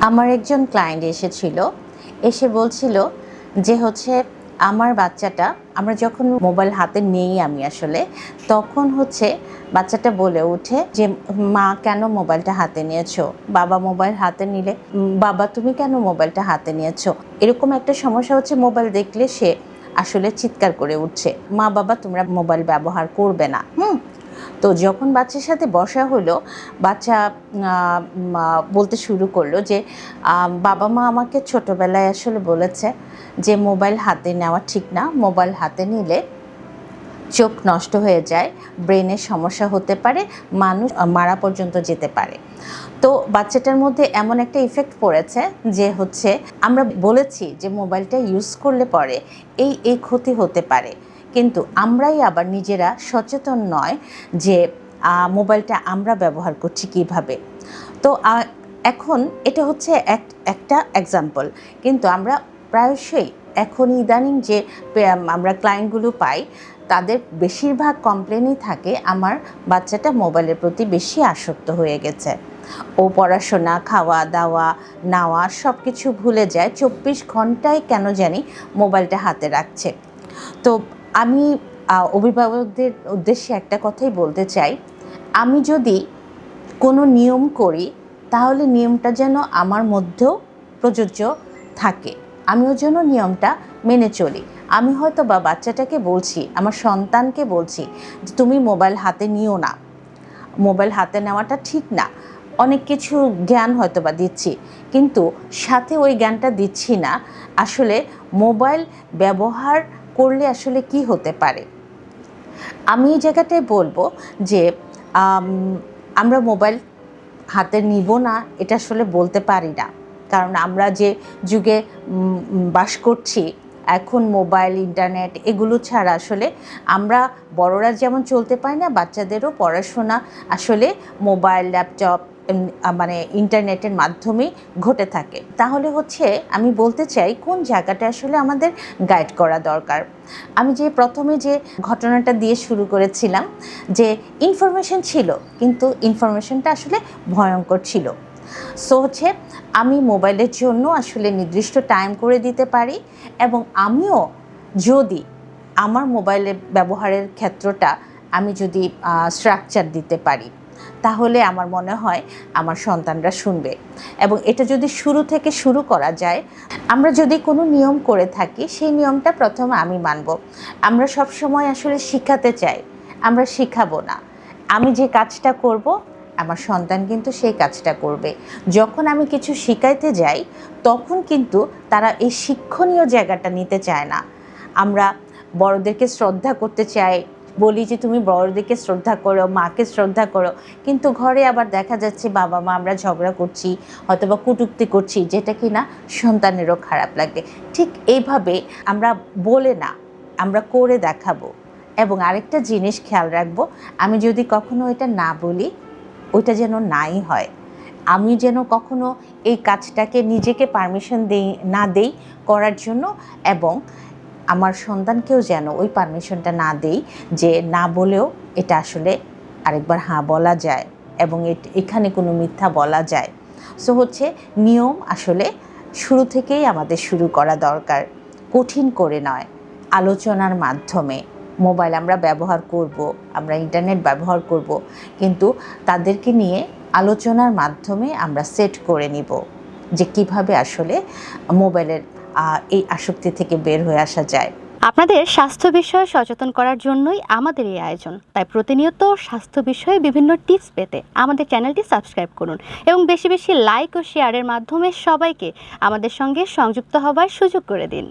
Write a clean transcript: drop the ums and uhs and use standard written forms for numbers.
আমার একজন ক্লায়েন্ট এসেছিল, এসে বলছিল যে আমার বাচ্চাটা, আমরা যখন মোবাইল হাতে নেই আমি আসলে, তখন বাচ্চাটা বলে ওঠে যে মা কেন মোবাইলটা হাতে নিয়েছো, বাবা মোবাইল হাতে নিলে বাবা তুমি কেন মোবাইলটা হাতে নিয়েছো। এরকম একটা সমস্যা মোবাইল দেখলে সে আসলে চিৎকার করে উঠছে, মা বাবা তোমরা মোবাইল ব্যবহার করবে না। তো যখন বাচ্চার সাথে বসা হলো, বাচ্চা বলতে শুরু করলো যে বাবা মা আমাকে ছোটোবেলায় আসলে বলেছে যে মোবাইল হাতে নেওয়া ঠিক না, মোবাইল হাতে নিলে চোখ নষ্ট হয়ে যায়, ব্রেনের সমস্যা হতে পারে, মানুষ মারা পর্যন্ত যেতে পারে। তো বাচ্চাটার মধ্যে এমন একটা ইফেক্ট পড়েছে যে আমরা বলেছি যে মোবাইলটা ইউজ করলে পরে এই ক্ষতি হতে পারে, কিন্তু আমরাই আবার নিজেরা সচেতন নয় যে মোবাইলটা আমরা ব্যবহার করছি কিভাবে। তো এখন এটা একটা এক্সাম্পল, কিন্তু আমরা প্রায়শই এখন ইদানিং যে আমরা ক্লায়েন্টগুলো পাই, তাদের বেশিরভাগ কমপ্লেনই থাকে আমার বাচ্চাটা মোবাইলের প্রতি বেশি আসক্ত হয়ে গেছে, ও পড়াশোনা, খাওয়া দাওয়া, নাওয়া সব কিছু ভুলে যায়, 24 ঘন্টায় কেন জানি মোবাইলটা হাতে রাখছে। তো আমি অভিভাবকদের উদ্দেশ্যে একটা কথাই বলতে চাই, আমি যদি কোনো নিয়ম করি তাহলে নিয়মটা যেন আমার মধ্যেও প্রযোজ্য থাকে, আমিও যেন নিয়মটা মেনে চলি। আমি হয়তো বা বাচ্চাটাকে বলছি, আমার সন্তানকে বলছি যে তুমি মোবাইল হাতে নিও না, মোবাইল হাতে নেওয়াটা ঠিক না, অনেক কিছু জ্ঞান হয়তো বা দিচ্ছি, কিন্তু সাথে ওই জ্ঞানটা দিচ্ছি না আসলে মোবাইল ব্যবহার করলে আসলে কি হতে পারে। আমি এই জায়গাটায় বলবো যে আমরা মোবাইল হাতে নিব না এটা আসলে বলতে পারি না, কারণ আমরা যে যুগে বাস করছি এখন মোবাইল, ইন্টারনেট এগুলো ছাড়া আসলে আমরা বড়রা যেমন চলতে পারি না, বাচ্চাদেরও পড়াশোনা আসলে মোবাইল, ল্যাপটপ মানে ইন্টারনেটের মাধ্যমেই ঘটে থাকে। তাহলে আমি বলতে চাই কোন জায়গাটা আসলে আমাদের গাইড করা দরকার। আমি যে প্রথমে যে ঘটনাটা দিয়ে শুরু করেছিলাম যে ইনফরমেশন ছিল, কিন্তু ইনফরমেশনটা আসলে ভয়ঙ্কর ছিল। সো আমি মোবাইলের জন্য আসলে নির্দিষ্ট টাইম করে দিতে পারি, এবং আমিও যদি আমার মোবাইলের ব্যবহারের ক্ষেত্রটা আমি যদি স্ট্রাকচার দিতে পারি, তাহলে আমার মনে হয় আমার সন্তানরা শুনবে। এবং এটা যদি শুরু থেকে শুরু করা যায়, আমরা যদি কোনো নিয়ম করে থাকি সেই নিয়মটা প্রথমে আমি মানব। আমরা সব সময় আসলে শিখাতে চাই, আমরা শিখাবো না। আমি যে কাজটা করব আমার সন্তান কিন্তু সেই কাজটা করবে। যখন আমি কিছু শিখাইতে যাই তখন কিন্তু তারা এই শিক্ষণীয় জায়গাটা নিতে চায় না। আমরা বড়দেরকে শ্রদ্ধা করতে চাই, বলি যে তুমি বড়দেরকে শ্রদ্ধা করো, মাকে শ্রদ্ধা করো, কিন্তু ঘরে আবার দেখা যাচ্ছে বাবা মা আমরা ঝগড়া করছি, হয়তো বা কটূক্তি করছি, যেটা কি না সন্তানেরও খারাপ লাগে। ঠিক এইভাবে আমরা বলে না, আমরা করে দেখাবো। এবং আরেকটা জিনিস খেয়াল রাখবো, আমি যদি কখনো এটা না বলি ওইটা যেন নাই হয়, আমি যেন কখনো এই কাজটাকে নিজেকে পারমিশন না দেই করার জন্য, এবং আমার সন্তানকেও যেন ওই পারমিশনটা না দেই যে না বলেও এটা আসলে আরেকবার হ্যাঁ বলা যায় এবং এখানে কোনো মিথ্যা বলা যায়। সো নিয়ম আসলে শুরু থেকেই আমাদের শুরু করা দরকার, কঠিন করে নয়, আলোচনার মাধ্যমে। মোবাইল আমরা ব্যবহার করব, আমরা ইন্টারনেট ব্যবহার করব, কিন্তু তাদেরকে নিয়ে আলোচনার মাধ্যমে আমরা সেট করে নিব যে কিভাবে আসলে মোবাইলের এই আসক্তি থেকে বের হয়ে আসা যায়। আপনাদের স্বাস্থ্য বিষয়ে সচেতন করার জন্যই আমাদের এই আয়োজন। তাই প্রতিনিয়ত স্বাস্থ্য বিষয়ে বিভিন্ন টিপস পেতে আমাদের চ্যানেলটি সাবস্ক্রাইব করুন এবং বেশি বেশি লাইক ও শেয়ারের মাধ্যমে সবাইকে আমাদের সঙ্গে সংযুক্ত হবার সুযোগ করে দিন।